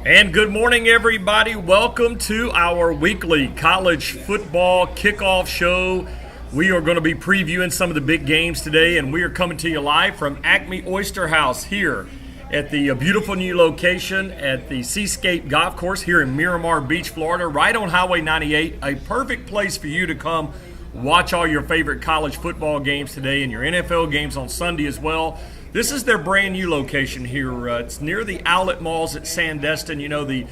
And good morning, everybody. Welcome to our weekly college football kickoff show. We are going to be previewing some of the big games today, and we are coming to you live from Acme Oyster House here at the beautiful new location at the Seascape Golf Course here in Miramar Beach, Florida, right on Highway 98. A perfect place for you to come watch all your favorite college football games today and your NFL games on Sunday as well. This is their brand new location here. It's near the outlet malls at Sandestin. You know, the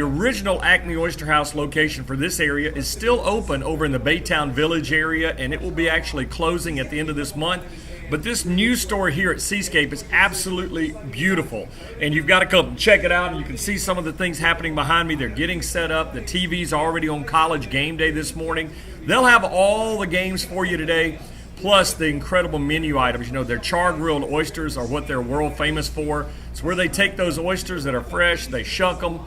original Acme Oyster House location for this area is still open over in the Baytown Village area, and it will be actually closing at the end of this month. But this new store here at Seascape is absolutely beautiful, and you've got to come check it out, and you can see some of the things happening behind me. They're getting set up. The TV's already on College Game Day this morning. They'll have all the games for you today, plus the incredible menu items. You know, their char-grilled oysters are what they're world famous for. It's where they take those oysters that are fresh, they shuck them,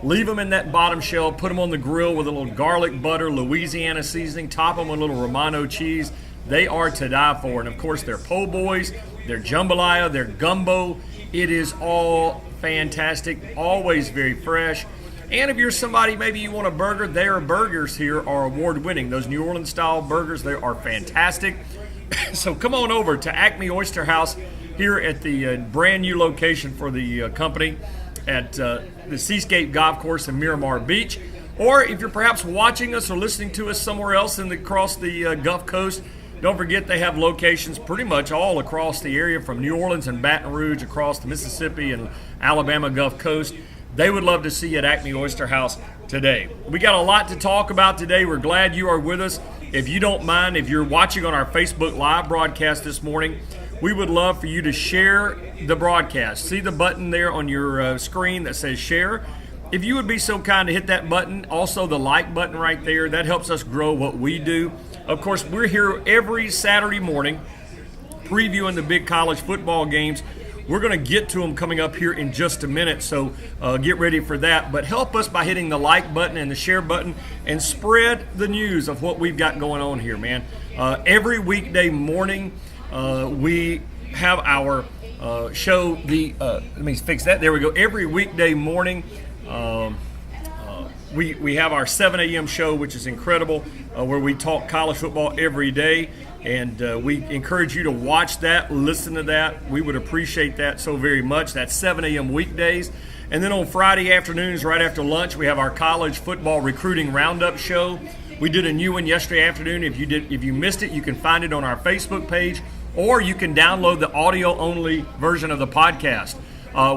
leave them in that bottom shell, put them on the grill with a little garlic butter, Louisiana seasoning, top them with a little Romano cheese. They are to die for. And, of course, their po' boys, their jambalaya, their gumbo. It is all fantastic, always very fresh. And if you're somebody, maybe you want a burger, their burgers here are award-winning. Those New Orleans-style burgers, they are fantastic. So come on over to Acme Oyster House here at the brand new location for the company at the Seascape Golf Course in Miramar Beach. Or if you're perhaps watching us or listening to us somewhere else across the Gulf Coast, don't forget they have locations pretty much all across the area from New Orleans and Baton Rouge across the Mississippi and Alabama Gulf Coast. They would love to see you at Acme Oyster House today. We got a lot to talk about today. We're glad you are with us. If you don't mind, if you're watching on our Facebook Live broadcast this morning, we would love for you to share the broadcast. See the button there on your screen that says share? If you would be so kind to hit that button, also the like button right there, that helps us grow what we do. Of course, we're here every Saturday morning previewing the big college football games. We're going to get to them coming up here in just a minute, so get ready for that. But help us by hitting the like button and the share button and spread the news of what we've got going on here, man. Every weekday morning, we have our show. Let me fix that. There we go. Every weekday morning, we have our 7 a.m. show, which is incredible, where we talk college football every day. And we encourage you to watch that, listen to that. We would appreciate that so very much. That's 7 a.m. weekdays. And then on Friday afternoons, right after lunch, we have our college football recruiting roundup show. We did a new one yesterday afternoon. If you missed it, you can find it on our Facebook page, or you can download the audio-only version of the podcast.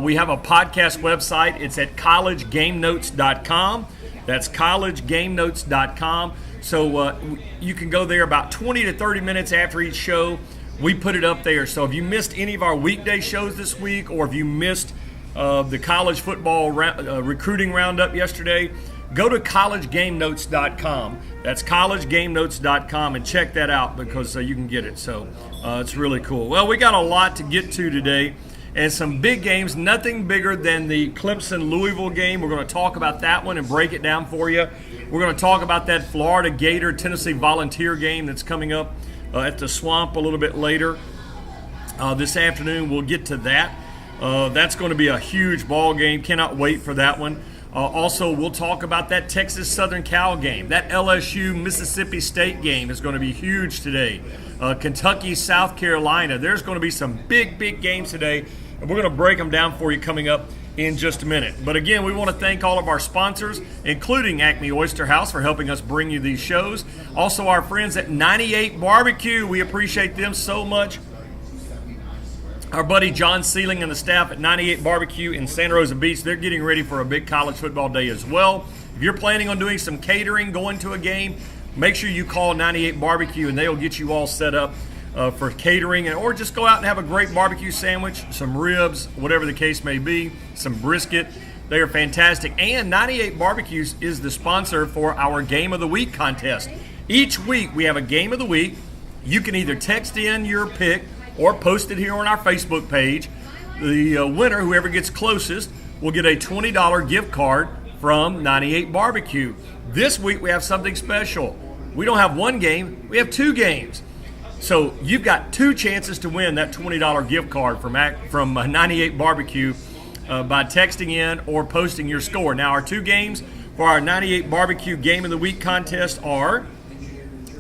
We have a podcast website. It's at collegegamenotes.com. That's collegegamenotes.com. So you can go there about 20 to 30 minutes after each show. We put it up there. So if you missed any of our weekday shows this week, or if you missed the college football recruiting roundup yesterday, go to collegegamenotes.com. That's collegegamenotes.com, and check that out because you can get it. So it's really cool. Well, we got a lot to get to today. And some big games, nothing bigger than the Clemson-Louisville game. We're going to talk about that one and break it down for you. We're going to talk about that Florida Gator-Tennessee Volunteer game that's coming up at the Swamp a little bit later this afternoon. We'll get to that. That's going to be a huge ball game. Cannot wait for that one. Also, we'll talk about that Texas-Southern Cal game. That LSU-Mississippi State game is going to be huge today. Kentucky-South Carolina. There's going to be some big, big games today. And we're going to break them down for you coming up in just a minute. But again, we want to thank all of our sponsors, including Acme Oyster House, for helping us bring you these shows. Also, our friends at 98 Barbecue. We appreciate them so much. Our buddy John Sealing and the staff at 98 Barbecue in Santa Rosa Beach, they're getting ready for a big college football day as well. If you're planning on doing some catering, going to a game, make sure you call 98 Barbecue and they'll get you all set up for catering, or just go out and have a great barbecue sandwich, some ribs, whatever the case may be, some brisket. They are fantastic. And 98 Barbecues is the sponsor for our Game of the Week contest. Each week we have a Game of the Week. You can either text in your pick or post it here on our Facebook page. The winner, whoever gets closest, will get a $20 gift card from 98 Barbecue. This week we have something special. We don't have one game, we have two games. So you've got two chances to win that $20 gift card from 98 Barbecue. by texting in or posting your score. Now, our two games for our 98 Barbecue Game of the Week contest are,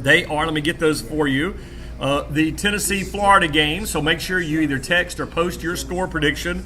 let me get those for you, the Tennessee-Florida game. So make sure you either text or post your score prediction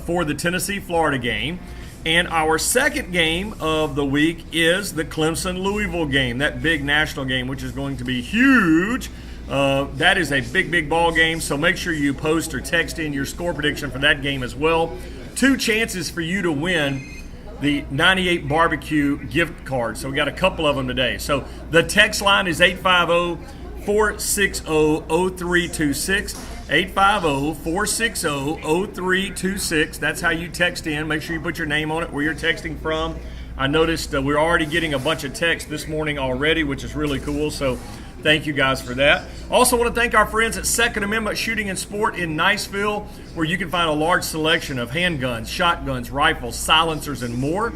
for the Tennessee-Florida game. And our second game of the week is the Clemson-Louisville game, that big national game, which is going to be huge. That is a big, big ball game, so make sure you post or text in your score prediction for that game as well. Two chances for you to win the 98 Barbecue gift card. So we got a couple of them today. So the text line is 850-460-0326. 850-460-0326. That's how you text in. Make sure you put your name on it, where you're texting from. I noticed we're already getting a bunch of texts this morning already, which is really cool. So thank you guys for that. Also want to thank our friends at Second Amendment Shooting and Sport in Niceville, where you can find a large selection of handguns, shotguns, rifles, silencers, and more.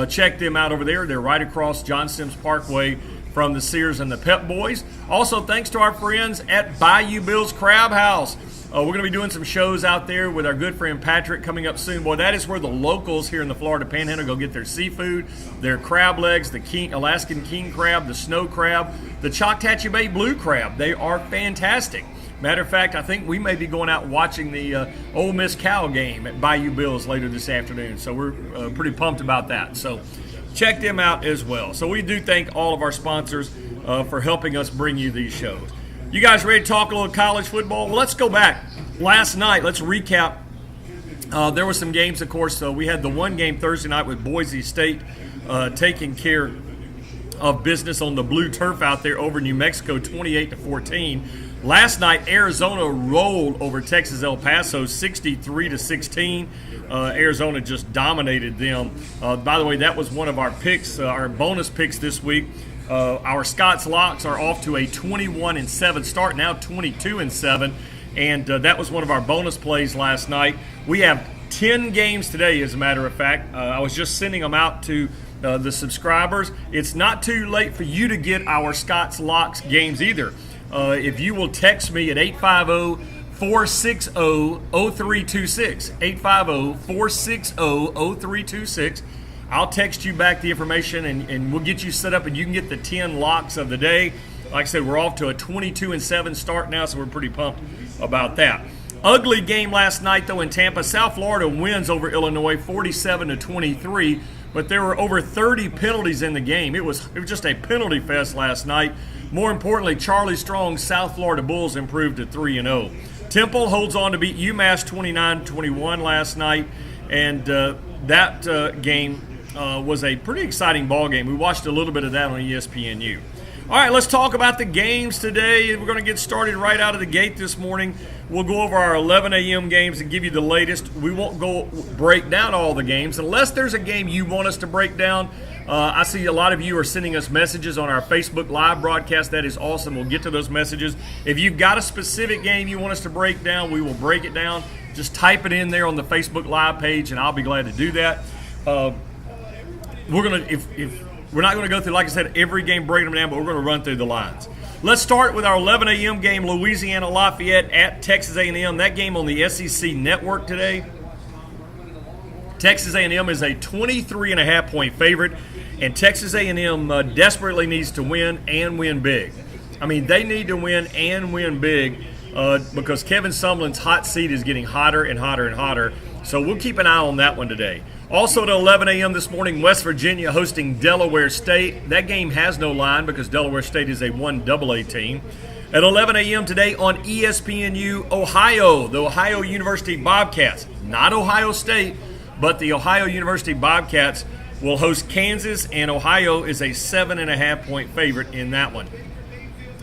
Check them out over there. They're right across John Sims Parkway from the Sears and the Pep Boys. Also, thanks to our friends at Bayou Bill's Crab House. We're going to be doing some shows out there with our good friend Patrick coming up soon. Boy, that is where the locals here in the Florida Panhandle go get their seafood, their crab legs, the Alaskan king crab, the snow crab, the Choctaw Bay blue crab. They are fantastic. Matter of fact, I think we may be going out watching the Ole Miss Cow game at Bayou Bill's later this afternoon. So we're pretty pumped about that. So check them out as well. So we do thank all of our sponsors for helping us bring you these shows. You guys ready to talk a little college football? Well, let's go back. Last night, let's recap. There were some games, of course. We had the one game Thursday night with Boise State taking care of business on the blue turf out there over New Mexico, 28-14. Last night, Arizona rolled over Texas El Paso, 63-16. Arizona just dominated them. By the way, that was one of our picks, our bonus picks this week. Our Scott's Locks are off to a 21-7 start, now 22-7, and that was one of our bonus plays last night. We have 10 games today, as a matter of fact. I was just sending them out to the subscribers. It's not too late for you to get our Scott's Locks games either. If you will text me at 850-460-0326, 850-460-0326, I'll text you back the information, and we'll get you set up, and you can get the 10 locks of the day. Like I said, we're off to a 22-7 start now, so we're pretty pumped about that. Ugly game last night, though, in Tampa. South Florida wins over Illinois 47-23, but there were over 30 penalties in the game. It was just a penalty fest last night. More importantly, Charlie Strong's South Florida Bulls improved to 3-0. Temple holds on to beat UMass 29-21 last night, and that game was a pretty exciting ball game. We watched a little bit of that on ESPNU. All right, let's talk about the games today. We're going to get started right out of the gate this morning. We'll go over our 11 a.m. games and give you the latest. We won't go break down all the games unless there's a game you want us to break down. I see a lot of you are sending us messages on our Facebook Live broadcast. That is awesome. We'll get to those messages. If you've got a specific game you want us to break down, we will break it down. Just type it in there on the Facebook Live page, and I'll be glad to do that. We're not going to go through, like I said, every game breaking them down, but we're going to run through the lines. Let's start with our 11 a.m. game, Louisiana Lafayette at Texas A&M. That game on the SEC Network today. Texas A&M is a 23.5-point favorite, and Texas A&M desperately needs to win and win big. I mean, they need to win and win big because Kevin Sumlin's hot seat is getting hotter and hotter and hotter. So we'll keep an eye on that one today. Also at 11 a.m. this morning, West Virginia hosting Delaware State. That game has no line because Delaware State is a 1AA team. At 11 a.m. today on ESPNU, Ohio, the Ohio University Bobcats. Not Ohio State, but the Ohio University Bobcats will host Kansas, and Ohio is a 7.5-point favorite in that one.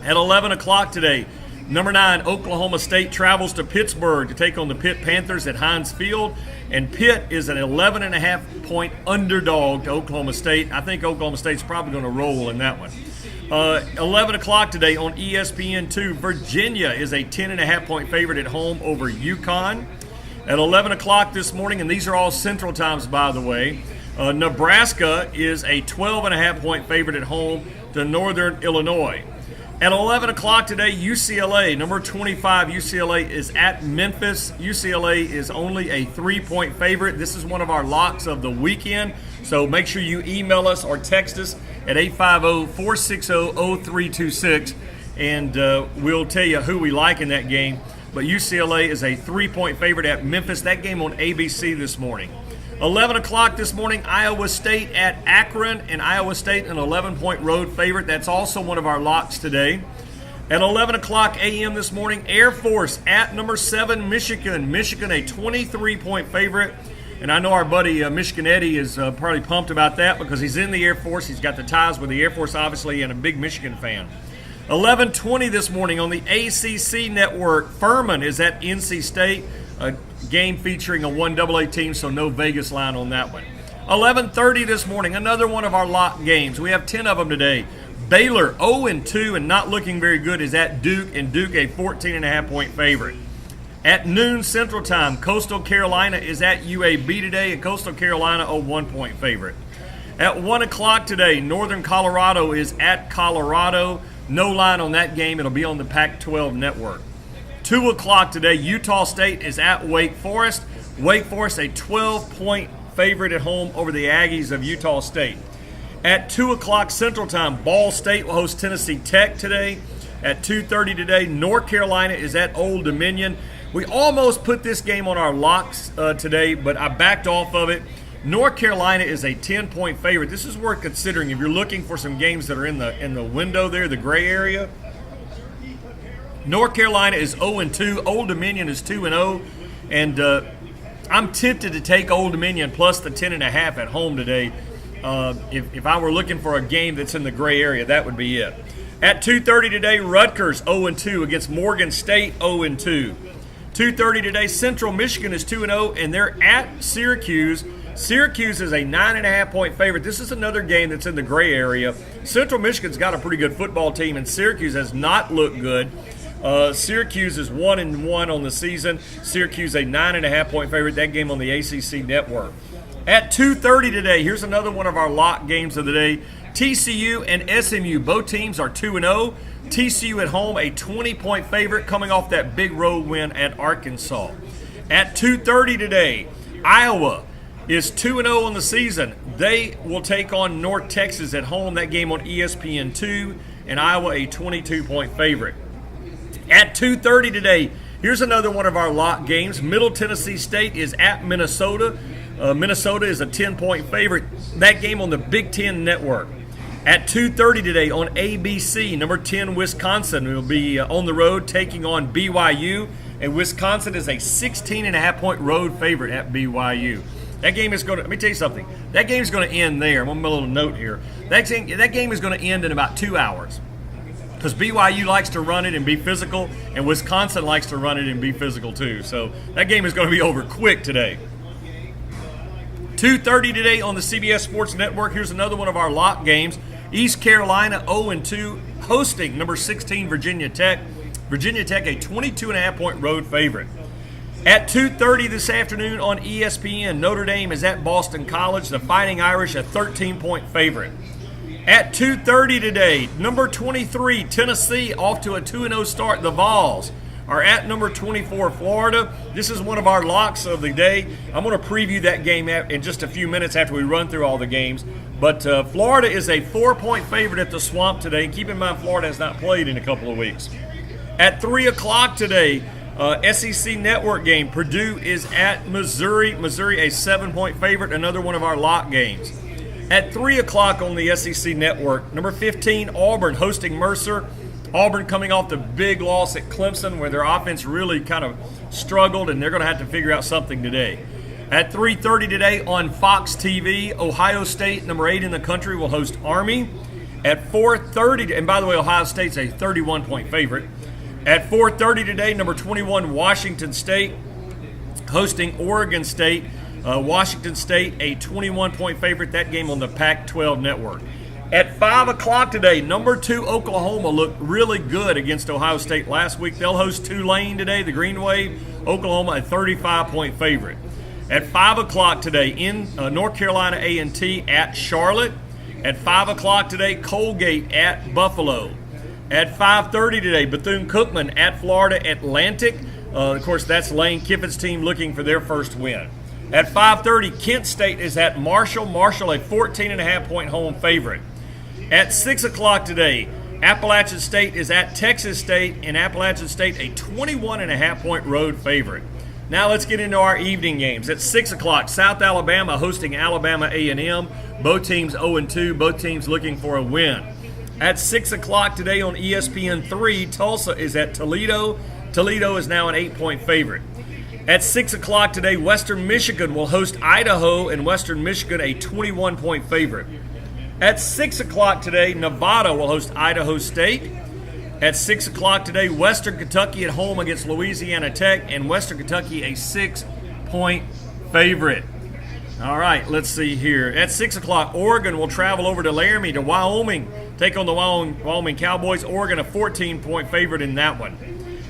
At 11 o'clock today, number 9, Oklahoma State travels to Pittsburgh to take on the Pitt Panthers at Heinz Field, and Pitt is an 11.5-point underdog to Oklahoma State. I think Oklahoma State's probably going to roll in that one. 11 o'clock today on ESPN2, Virginia is a 10.5-point favorite at home over UConn. At 11 o'clock this morning, and these are all Central Times, by the way, Nebraska is a 12.5-point favorite at home to Northern Illinois. At 11 o'clock today, UCLA, number 25, UCLA is at Memphis. UCLA is only a 3-point favorite. This is one of our locks of the weekend, so make sure you email us or text us at 850-460-0326, and we'll tell you who we like in that game. But UCLA is a 3-point favorite at Memphis. That game on ABC this morning. 11 o'clock this morning, Iowa State at Akron, and Iowa State an 11-point road favorite. That's also one of our locks today. At 11 o'clock a.m. this morning, Air Force at number 7, Michigan. Michigan a 23-point favorite, and I know our buddy Michigan Eddie is probably pumped about that because he's in the Air Force. He's got the ties with the Air Force, obviously, and a big Michigan fan. 11:20 this morning on the ACC network, Furman is at NC State. A game featuring a 1AA team, so no Vegas line on that one. 11:30 this morning, another one of our lock games. We have 10 of them today. Baylor 0-2 and not looking very good is at Duke, and Duke a 14.5-point favorite. At noon Central Time, Coastal Carolina is at UAB today, and Coastal Carolina a 1-point favorite. At 1 o'clock today, Northern Colorado is at Colorado. No line on that game. It'll be on the Pac-12 network. 2 o'clock today, Utah State is at Wake Forest. Wake Forest a 12-point favorite at home over the Aggies of Utah State. At 2 o'clock Central Time, Ball State will host Tennessee Tech today. At 2:30 today, North Carolina is at Old Dominion. We almost put this game on our locks today, but I backed off of it. North Carolina is a 10-point favorite. This is worth considering if you're looking for some games that are in the window there, the gray area. North Carolina is 0-2. Old Dominion is 2-0. And I'm tempted to take Old Dominion plus the 10.5 at home today. If I were looking for a game that's in the gray area, that would be it. At 2:30 today, Rutgers 0-2 against Morgan State 0-2. 2:30 today, Central Michigan is 2-0, and they're at Syracuse. Syracuse is a 9.5-point favorite. This is another game that's in the gray area. Central Michigan's got a pretty good football team, and Syracuse has not looked good. Syracuse is 1-1 on the season. Syracuse a 9.5-point favorite. That game on the ACC network. At 2:30 today, here's another one of our lock games of the day. TCU and SMU, both teams are 2-0. TCU at home, a 20-point favorite coming off that big road win at Arkansas. At 2:30 today, Iowa is 2-0 on the season. They will take on North Texas at home. That game on ESPN2, and Iowa a 22-point favorite. At 2:30 today, here's another one of our lock games. Middle Tennessee State is at Minnesota. Minnesota is a 10-point favorite. That game on the Big Ten Network. At 2:30 today on ABC, number 10 Wisconsin will be on the road taking on BYU, and Wisconsin is a 16.5-point road favorite at BYU. That game is going to, let me tell you something, that game is going to end there. I'm going to put a little note here. That game is going to end in about 2 hours. Because BYU likes to run it and be physical, and Wisconsin likes to run it and be physical too. So that game is going to be over quick today. 2:30 today on the CBS Sports Network. Here's another one of our lock games. East Carolina 0-2 hosting number 16 Virginia Tech. Virginia Tech a 22.5-point road favorite. At 2:30 this afternoon on ESPN, Notre Dame is at Boston College. The Fighting Irish a 13-point favorite. At 2:30 today, number 23, Tennessee, off to a 2-0 start. The Vols are at number 24, Florida. This is one of our locks of the day. I'm going to preview that game in just a few minutes after we run through all the games. But Florida is a 4-point favorite at the Swamp today. And keep in mind, Florida has not played in a couple of weeks. At 3 o'clock today, SEC Network game, Purdue is at Missouri. Missouri a 7-point favorite, another one of our lock games. At 3 o'clock on the SEC Network, number 15, Auburn hosting Mercer. Auburn coming off the big loss at Clemson where their offense really kind of struggled, and they're going to have to figure out something today. At 3:30 today on Fox TV, Ohio State, number 8 in the country, will host Army. At 4:30, and by the way, Ohio State's a 31-point favorite. At 4:30 today, number 21, Washington State hosting Oregon State. Washington State, a 21-point favorite. That game on the Pac-12 network. At 5 o'clock today, number 2 Oklahoma looked really good against Ohio State last week. They'll host Tulane today, the Green Wave. Oklahoma, a 35-point favorite. At 5 o'clock today, in North Carolina A&T at Charlotte. At 5 o'clock today, Colgate at Buffalo. At 5:30 today, Bethune-Cookman at Florida Atlantic. Of course, that's Lane Kiffin's team looking for their first win. At 5:30, Kent State is at Marshall. Marshall, a 14.5-point home favorite. At 6 o'clock today, Appalachian State is at Texas State, and Appalachian State a 21.5-point road favorite. Now let's get into our evening games. At 6 o'clock, South Alabama hosting Alabama A&M. Both teams 0-2, both teams looking for a win. At 6 o'clock today on ESPN3, Tulsa is at Toledo. Toledo is now an 8-point favorite. At 6 o'clock today, Western Michigan will host Idaho, and Western Michigan a 21-point favorite. At 6 o'clock today, Nevada will host Idaho State. At 6 o'clock today, Western Kentucky at home against Louisiana Tech, and Western Kentucky a 6-point favorite. All right, let's see here. At 6 o'clock, Oregon will travel over to Laramie to Wyoming, take on the Wyoming Cowboys. Oregon a 14-point favorite in that one.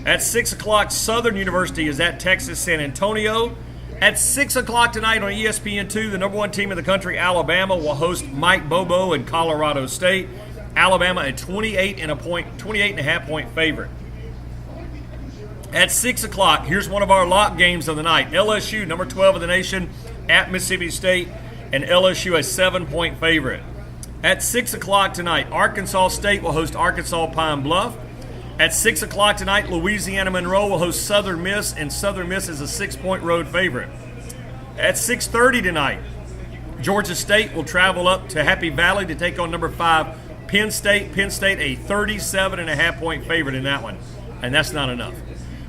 At 6 o'clock, Southern University is at Texas San Antonio. At 6 o'clock tonight on ESPN2, the number one team in the country, Alabama, will host Mike Bobo and Colorado State. Alabama a 28.5-point favorite. At 6 o'clock, here's one of our lock games of the night. LSU, number 12 of the nation, at Mississippi State, and LSU a 7-point favorite. At 6 o'clock tonight, Arkansas State will host Arkansas Pine Bluff. At 6 o'clock tonight, Louisiana Monroe will host Southern Miss, and Southern Miss is a 6-point road favorite. At 6:30 tonight, Georgia State will travel up to Happy Valley to take on number 5 Penn State. Penn State a 37.5-point favorite in that one, and that's not enough.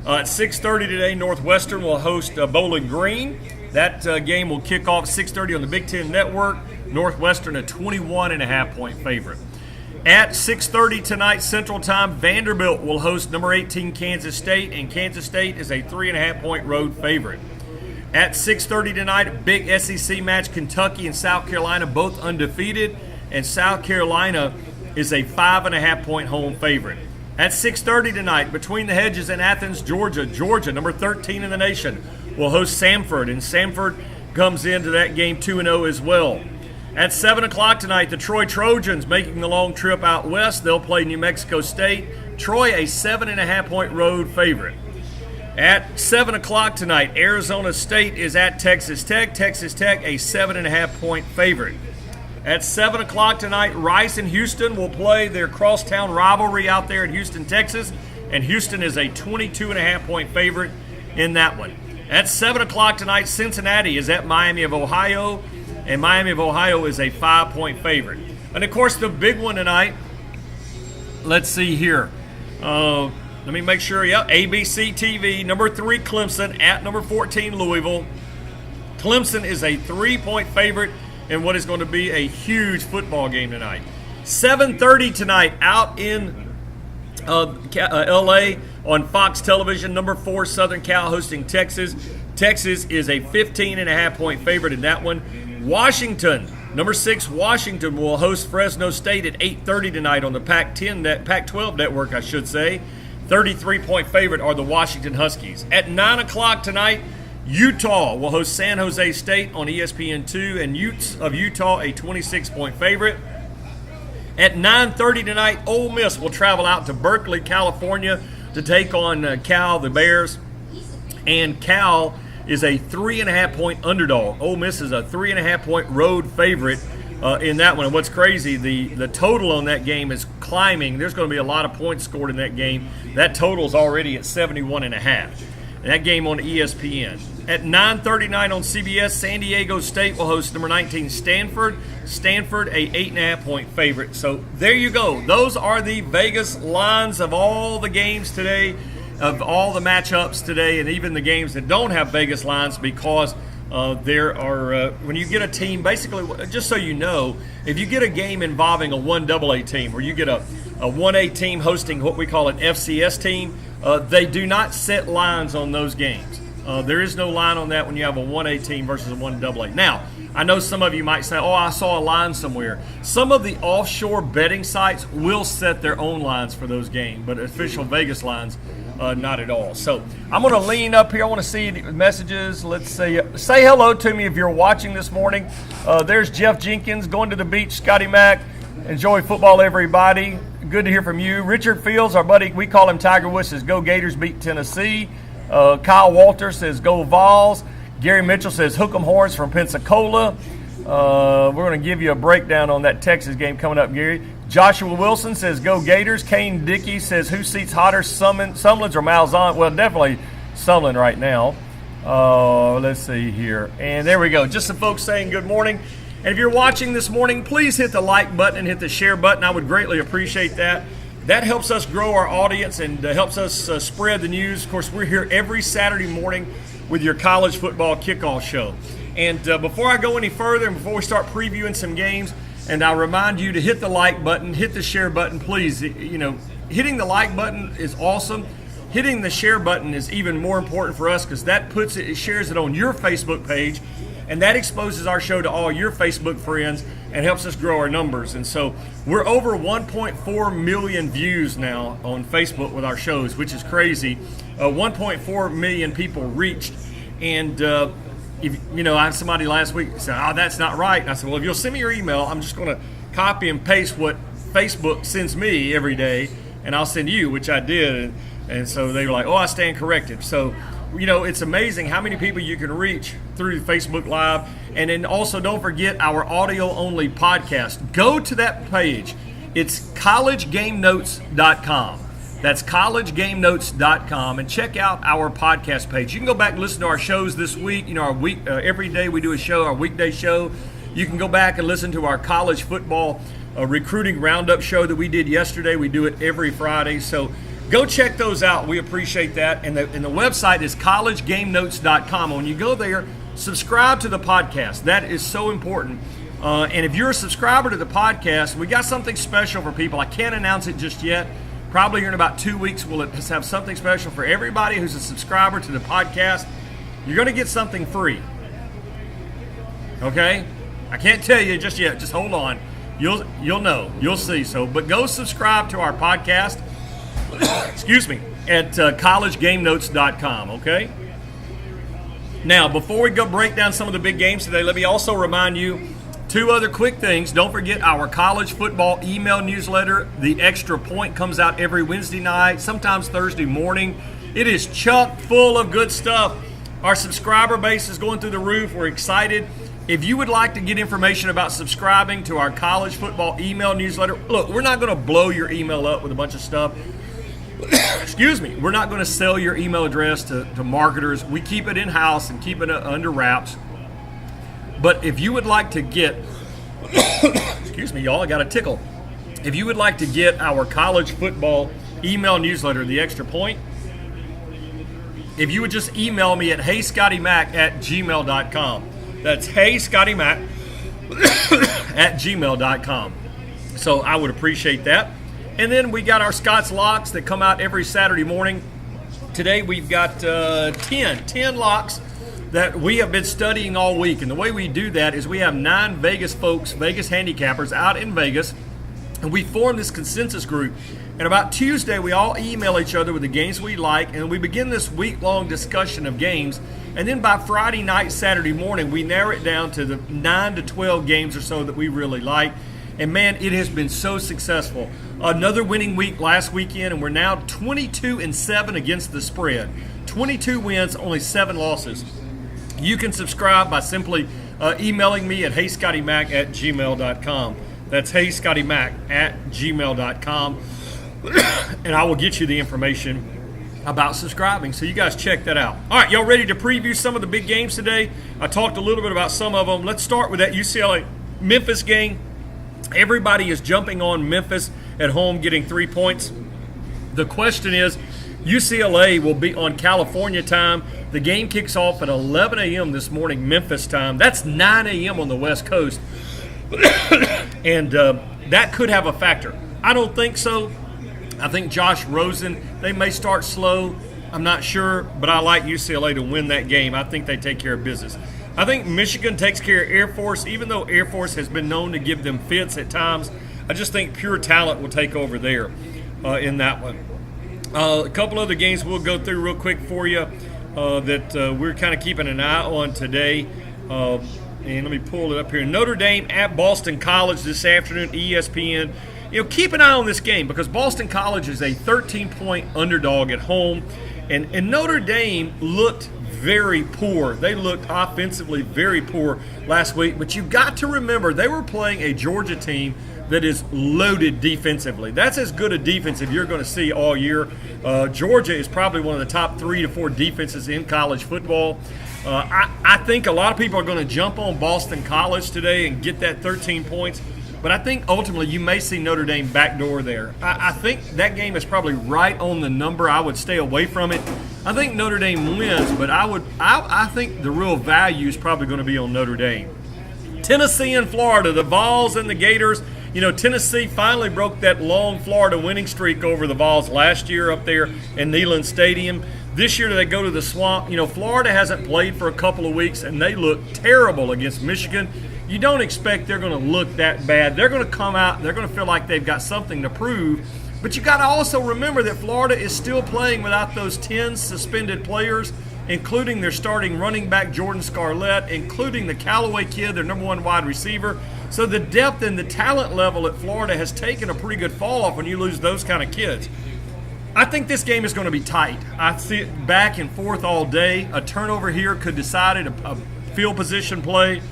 At 6:30 today, Northwestern will host Bowling Green. That game will kick off 6:30 on the Big Ten Network. Northwestern a 21.5-point favorite. At 6:30 tonight Central Time, Vanderbilt will host number 18 Kansas State, and Kansas State is a 3.5-point road favorite. At 6:30 tonight, a big SEC match, Kentucky and South Carolina both undefeated, and South Carolina is a 5.5-point home favorite. At 6:30 tonight, Between the Hedges in Athens, Georgia. Georgia, number 13 in the nation, will host Samford, and Samford comes into that game 2-0 as well. At 7 o'clock tonight, the Troy Trojans making the long trip out west. They'll play New Mexico State. Troy, a 7.5-point road favorite. At 7 o'clock tonight, Arizona State is at Texas Tech. Texas Tech, a 7.5-point favorite. At 7 o'clock tonight, Rice and Houston will play their crosstown rivalry out there in Houston, Texas, and Houston is a 22.5-point favorite in that one. At 7 o'clock tonight, Cincinnati is at Miami of Ohio, and Miami of Ohio is a 5-point favorite. And, of course, the big one tonight, let's see here. Let me make sure, ABC TV, number 3 Clemson at number 14 Louisville. Clemson is a 3-point favorite in what is going to be a huge football game tonight. 7:30 tonight out in L.A. on Fox Television, number 4 Southern Cal hosting Texas. Texas is a 15.5-point favorite in that one. Washington, number 6 Washington will host Fresno State at 8:30 tonight on the Pac-12 network, I should say. 33-point favorite are the Washington Huskies. At 9 o'clock tonight, Utah will host San Jose State on ESPN2, and Utes of Utah a 26-point favorite. At 9:30 tonight, Ole Miss will travel out to Berkeley, California to take on Cal, the Bears, and Cal is a 3.5-point underdog. Ole Miss is a 3.5-point road favorite in that one. And what's crazy, the total on that game is climbing. There's going to be a lot of points scored in that game. That total is already at 71.5. And that game on ESPN. At 9:39 on CBS, San Diego State will host number 19 Stanford. Stanford, a 8.5-point favorite. So there you go. Those are the Vegas lines of all the games today, of all the matchups today, and even the games that don't have Vegas lines, because there are, when you get a team, basically, just so you know, if you get a game involving a 1AA team, or you get a 1A team hosting what we call an FCS team, they do not set lines on those games. There is no line on that when you have a 1A team versus a 1AA. Now, I know some of you might say, oh, I saw a line somewhere. Some of the offshore betting sites will set their own lines for those games, but official Vegas lines, not at all. So I'm going to lean up here. I want to see the messages. Let's say hello to me if you're watching this morning. There's Jeff Jenkins going to the beach. Scotty Mac, enjoy football, everybody. good to hear from you. Richard Fields, our buddy, we call him Tiger Woods, says, go Gators, beat Tennessee. Kyle Walter says, go Vols. Gary Mitchell says, hook 'em horns from Pensacola. We're going to give you a breakdown on that Texas game coming up, Gary. Joshua Wilson says, go Gators. Kane Dickey says, who seats hotter, Sumlin's or Malzahn? Well, definitely Sumlin right now. Let's see here. And there we go. Just some folks saying good morning. And if you're watching this morning, please hit the like button and hit the share button. I would greatly appreciate that. That helps us grow our audience and helps us spread the news. Of course, we're here every Saturday morning with your college football kickoff show. And before I go any further and before we start previewing some games, and I'll remind you to hit the like button, hit the share button, please. You know, hitting the like button is awesome. Hitting the share button is even more important for us because that it shares it on your Facebook page, and that exposes our show to all your Facebook friends and helps us grow our numbers. And so we're over 1.4 million views now on Facebook with our shows, which is crazy. 1.4 million people reached. And, I had somebody last week said, oh, that's not right. And I said, well, if you'll send me your email, I'm just going to copy and paste what Facebook sends me every day, and I'll send you, which I did. And so they were like, oh, I stand corrected. So, it's amazing how many people you can reach through Facebook Live. And then also don't forget our audio-only podcast. Go to that page. It's collegegamenotes.com. That's collegegamenotes.com, and check out our podcast page. You can go back and listen to our shows this week. Every day we do a show, our weekday show. You can go back and listen to our college football recruiting roundup show that we did yesterday. We do it every Friday. So go check those out. We appreciate that. And the website is collegegamenotes.com. When you go there, subscribe to the podcast. That is so important. And if you're a subscriber to the podcast, we got something special for people. I can't announce it just yet. Probably here in about 2 weeks, we'll have something special for everybody who's a subscriber to the podcast. You're going to get something free. Okay? I can't tell you just yet. Just hold on. You'll know. You'll see. But go subscribe to our podcast. Excuse me, at collegegamenotes.com, okay? Now, before we go break down some of the big games today, let me also remind you two other quick things. Don't forget our college football email newsletter. The Extra Point comes out every Wednesday night, sometimes Thursday morning. It is chock full of good stuff. Our subscriber base is going through the roof. We're excited. If you would like to get information about subscribing to our college football email newsletter, look, we're not going to blow your email up with a bunch of stuff. Excuse me. We're not going to sell your email address to marketers. We keep it in-house and keep it under wraps. But if you would like to get, excuse me, y'all, I got a tickle. If you would like to get our college football email newsletter, The Extra Point, if you would just email me at heyscottymac@gmail.com. That's heyscottymac@gmail.com. So I would appreciate that. And then we got our Scott's Locks that come out every Saturday morning. Today we've got 10 locks that we have been studying all week. And the way we do that is we have 9 Vegas folks, Vegas handicappers out in Vegas, and we form this consensus group. And about Tuesday, we all email each other with the games we like, and we begin this week-long discussion of games. And then by Friday night, Saturday morning, we narrow it down to the 9 to 12 games or so that we really like. And man, it has been so successful. Another winning week last weekend, and we're now 22-7 against the spread. 22 wins, only 7 losses. You can subscribe by simply emailing me at heyscottymac@gmail.com. That's heyscottymac@gmail.com. And I will get you the information about subscribing. So you guys check that out. All right, y'all ready to preview some of the big games today? I talked a little bit about some of them. Let's start with that UCLA-Memphis game. Everybody is jumping on Memphis at home, getting 3 points. The question is, UCLA will be on California time. The game kicks off at 11 a.m. this morning, Memphis time. That's 9 a.m. on the West Coast. And that could have a factor. I don't think so. I think Josh Rosen, they may start slow. I'm not sure, but I like UCLA to win that game. I think they take care of business. I think Michigan takes care of Air Force, even though Air Force has been known to give them fits at times. I just think pure talent will take over there in that one. A couple other games we'll go through real quick for you that we're kind of keeping an eye on today. and let me pull it up here. Notre Dame at Boston College this afternoon, ESPN. Keep an eye on this game because Boston College is a 13-point underdog at home, and Notre Dame looked very poor. They looked offensively very poor last week, but you've got to remember they were playing a Georgia team that is loaded defensively. That's as good a defense as you're going to see all year. Georgia is probably one of the top 3 to 4 defenses in college football. I think a lot of people are going to jump on Boston College today and get that 13 points, but I think ultimately you may see Notre Dame backdoor there. I think that game is probably right on the number. I would stay away from it. I think Notre Dame wins, but I think the real value is probably going to be on Notre Dame. Tennessee and Florida, the Vols and the Gators. Tennessee finally broke that long Florida winning streak over the Vols last year up there in Neyland Stadium. This year they go to the Swamp. Florida hasn't played for a couple of weeks, and they look terrible against Michigan. You don't expect they're going to look that bad. They're going to come out. They're going to feel like they've got something to prove. But you got to also remember that Florida is still playing without those 10 suspended players, including their starting running back Jordan Scarlett, including the Callaway kid, their number 1 wide receiver. So the depth and the talent level at Florida has taken a pretty good fall off when you lose those kind of kids. I think this game is going to be tight. I see it back and forth all day. A turnover here could decide it, a field position play,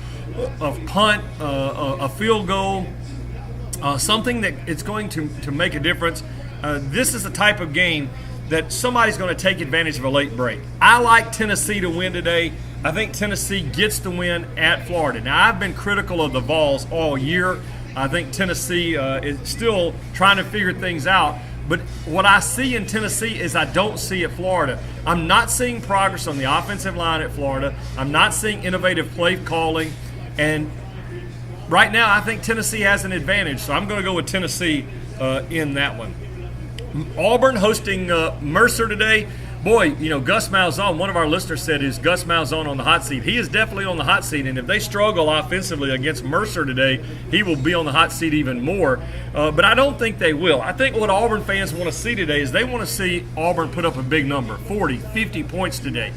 a punt, a field goal, something that it's going to make a difference. This is the type of game that somebody's going to take advantage of a late break. I like Tennessee to win today. I think Tennessee gets the win at Florida. Now, I've been critical of the Vols all year. I think Tennessee is still trying to figure things out. But what I see in Tennessee is I don't see at Florida. I'm not seeing progress on the offensive line at Florida. I'm not seeing innovative play calling. And right now, I think Tennessee has an advantage. So I'm going to go with Tennessee in that one. Auburn hosting Mercer today. Boy, Gus Malzahn, one of our listeners said, is Gus Malzahn on the hot seat? He is definitely on the hot seat, and if they struggle offensively against Mercer today, he will be on the hot seat even more. But I don't think they will. I think what Auburn fans want to see today is they want to see Auburn put up a big number, 40, 50 points today.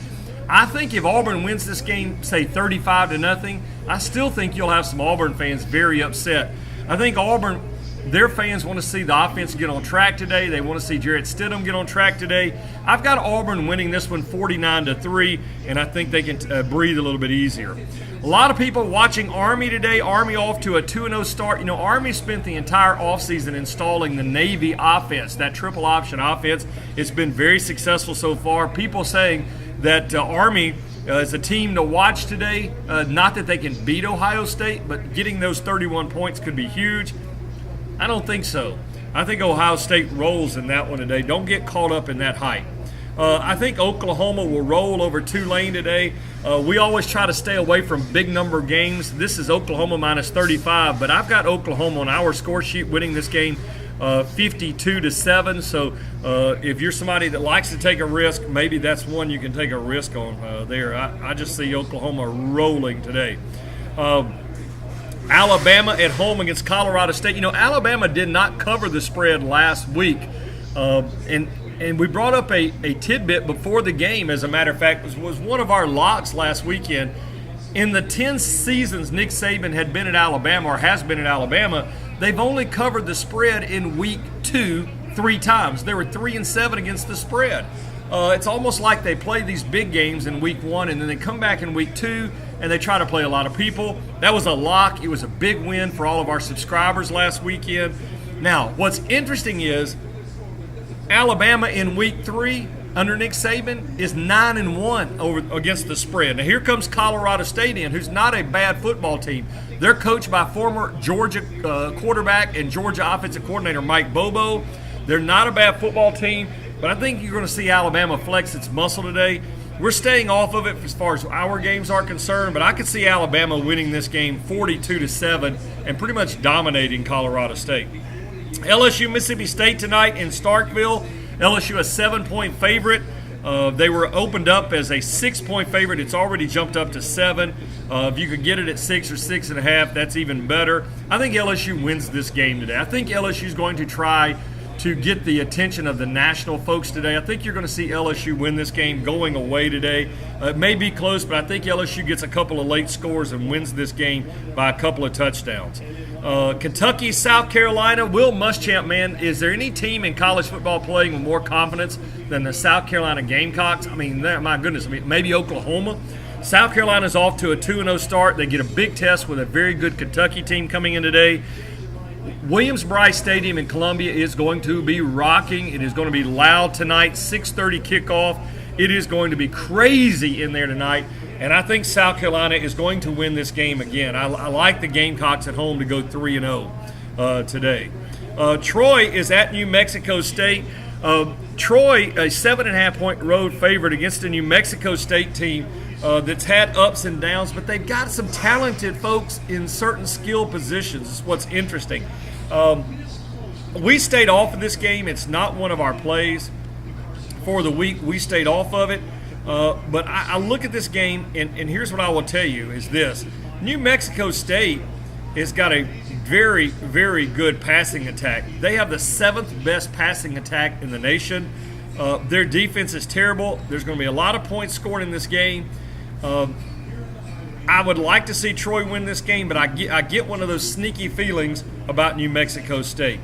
I think if Auburn wins this game, say 35-0, I still think you'll have some Auburn fans very upset. I think Auburn, their fans want to see the offense get on track today. They want to see Jarrett Stidham get on track today. I've got Auburn winning this one 49-3, and I think they can breathe a little bit easier. A lot of people watching Army today. Army off to a 2-0 start. Army spent the entire offseason installing the Navy offense, that triple option offense. It's been very successful so far. People saying that Army is a team to watch today. Not that they can beat Ohio State, but getting those 31 points could be huge. I don't think so. I think Ohio State rolls in that one today. Don't get caught up in that hype. I think Oklahoma will roll over Tulane today. We always try to stay away from big number games. This is Oklahoma minus 35, but I've got Oklahoma on our score sheet winning this game 52-7. So if you're somebody that likes to take a risk, maybe that's one you can take a risk on there. I just see Oklahoma rolling today. Alabama at home against Colorado State. Alabama did not cover the spread last week. And we brought up a tidbit before the game, as a matter of fact, was one of our locks last weekend. In the 10 seasons Nick Saban had been at Alabama or has been at Alabama, they've only covered the spread in week 2 3 times. They were 3-7 against the spread. It's almost like they play these big games in week 1 and then they come back in week 2 and they try to play a lot of people. That was a lock. It was a big win for all of our subscribers last weekend. Now, what's interesting is Alabama in week 3 under Nick Saban is 9-1 over against the spread. Now here comes Colorado State in, who's not a bad football team. They're coached by former Georgia quarterback and Georgia offensive coordinator Mike Bobo. They're not a bad football team, but I think you're going to see Alabama flex its muscle today. We're staying off of it as far as our games are concerned, but I could see Alabama winning this game 42-7 and pretty much dominating Colorado State. LSU Mississippi State tonight in Starkville. LSU a 7-point favorite. They were opened up as a 6-point favorite. It's already jumped up to 7. If you could get it at 6 or 6.5, that's even better. I think LSU wins this game today. I think LSU is going to try to get the attention of the national folks today. I think you're going to see LSU win this game going away today. It may be close, but I think LSU gets a couple of late scores and wins this game by a couple of touchdowns. Kentucky, South Carolina. Will Muschamp, man, is there any team in college football playing with more confidence than the South Carolina Gamecocks? I mean, my goodness, maybe Oklahoma. South Carolina's off to a 2-0 start. They get a big test with a very good Kentucky team coming in today. Williams-Brice Stadium in Columbia is going to be rocking. It is going to be loud tonight, 6:30 kickoff. It is going to be crazy in there tonight, and I think South Carolina is going to win this game again. I like the Gamecocks at home to go 3-0 today. Troy is at New Mexico State. Troy, a 7.5-point road favorite against a New Mexico State team that's had ups and downs, but they've got some talented folks in certain skill positions. Is what's interesting. We stayed off of this game. It's not one of our plays for the week. We stayed off of it. But I look at this game, and here's what I will tell you is this. New Mexico State has got a very, very good passing attack. They have the 7th best passing attack in the nation. Their defense is terrible. There's going to be a lot of points scored in this game. I would like to see Troy win this game, but I get one of those sneaky feelings about New Mexico State.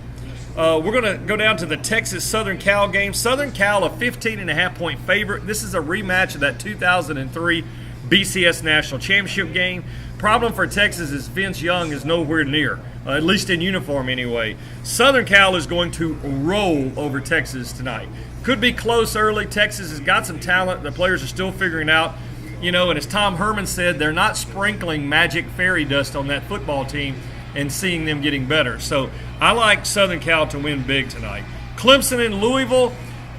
We're going to go down to the Texas-Southern Cal game. Southern Cal, a 15.5-point favorite. This is a rematch of that 2003 BCS National Championship game. Problem for Texas is Vince Young is nowhere near, at least in uniform anyway. Southern Cal is going to roll over Texas tonight. Could be close early. Texas has got some talent. The players are still figuring out. You know, and as Tom Herman said, they're not sprinkling magic fairy dust on that football team and seeing them getting better. So I like Southern Cal to win big tonight. Clemson and Louisville.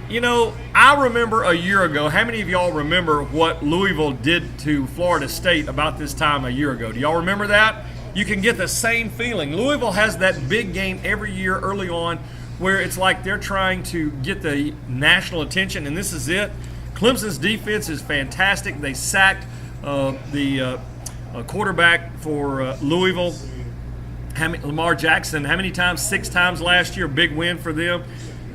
You know, I remember a year ago. How many of y'all remember what Louisville did to Florida State about this time a year ago? Do y'all remember that? You can get the same feeling. Louisville has that big game every year early on where it's like they're trying to get the national attention, and this is it. Clemson's defense is fantastic. They sacked the quarterback for Louisville, Lamar Jackson. How many times? 6 times last year. Big win for them.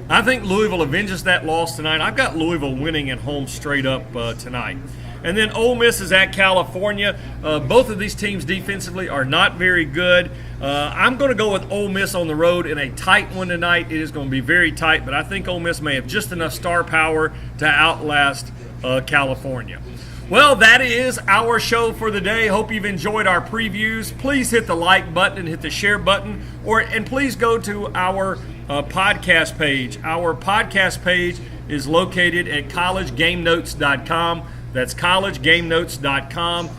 I think Louisville avenges that loss tonight. I've got Louisville winning at home straight up tonight. And then Ole Miss is at California. Both of these teams defensively are not very good. I'm going to go with Ole Miss on the road in a tight one tonight. It is going to be very tight, but I think Ole Miss may have just enough star power to outlast California. Well, that is our show for the day. Hope you've enjoyed our previews. Please hit the like button and hit the share button, and please go to our podcast page. Our podcast page is located at collegegamenotes.com. That's collegegamenotes.com.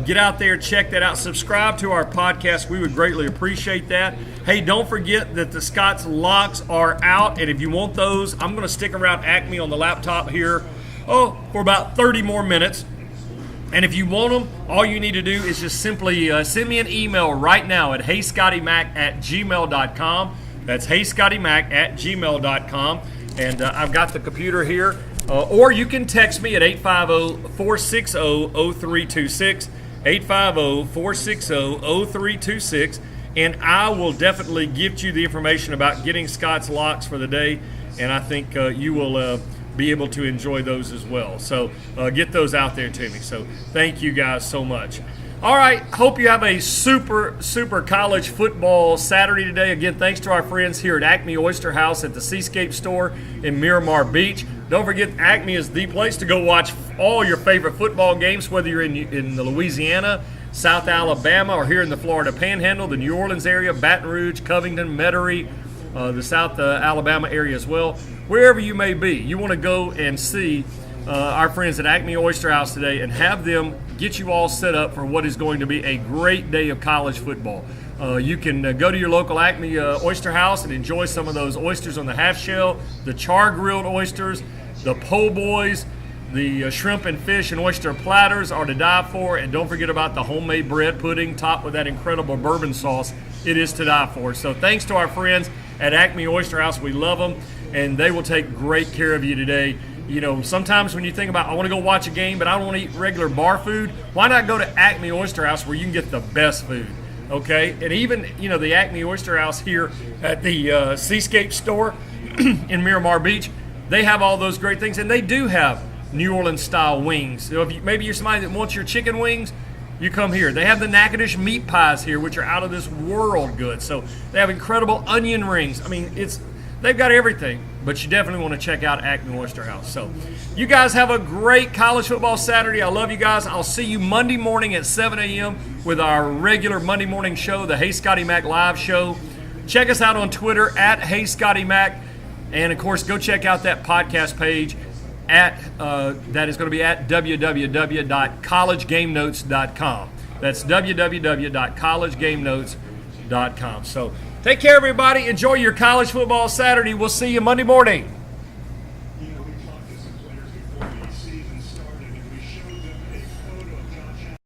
Get out there, check that out. Subscribe to our podcast. We would greatly appreciate that. Hey, don't forget that the Scott's locks are out, and if you want those, I'm going to stick around Acme on the laptop here for about 30 more minutes. And if you want them, all you need to do is just simply send me an email right now at heyscottymac@gmail.com. That's heyscottymac@gmail.com. And I've got the computer here. Or you can text me at 850-460-0326, 850-460-0326, and I will definitely give you the information about getting Scott's locks for the day, and I think you will be able to enjoy those as well. So get those out there to me. So thank you guys so much. All right, hope you have a super, super college football Saturday today. Again, thanks to our friends here at Acme Oyster House at the Seascape store in Miramar Beach. Don't forget, Acme is the place to go watch all your favorite football games, whether you're in Louisiana, South Alabama, or here in the Florida Panhandle, the New Orleans area, Baton Rouge, Covington, Metairie, the South Alabama area as well. Wherever you may be, you want to go and see our friends at Acme Oyster House today and have them get you all set up for what is going to be a great day of college football. You can go to your local Acme Oyster House and enjoy some of those oysters on the half shell, the char-grilled oysters, the po' boys, the shrimp and fish and oyster platters are to die for, and don't forget about the homemade bread pudding topped with that incredible bourbon sauce. It is to die for. So thanks to our friends at Acme Oyster House. We love them, and they will take great care of you today. You know, sometimes when you think about, I want to go watch a game, but I don't want to eat regular bar food, why not go to Acme Oyster House where you can get the best food, okay? And even, you know, the Acme Oyster House here at the Seascape store, in Miramar Beach. They have all those great things, and they do have New Orleans-style wings. So if maybe you're somebody that wants your chicken wings, you come here. They have the Natchitoches meat pies here, which are out of this world good. So they have incredible onion rings. I mean, they've got everything, but you definitely want to check out Acme Oyster House. So you guys have a great college football Saturday. I love you guys. I'll see you Monday morning at 7 a.m. with our regular Monday morning show, the Hey Scotty Mac live show. Check us out on Twitter at Hey Scotty Mac. And, of course, go check out that podcast page that is going to be at www.collegegamenotes.com. That's www.collegegamenotes.com. So take care, everybody. Enjoy your college football Saturday. We'll see you Monday morning.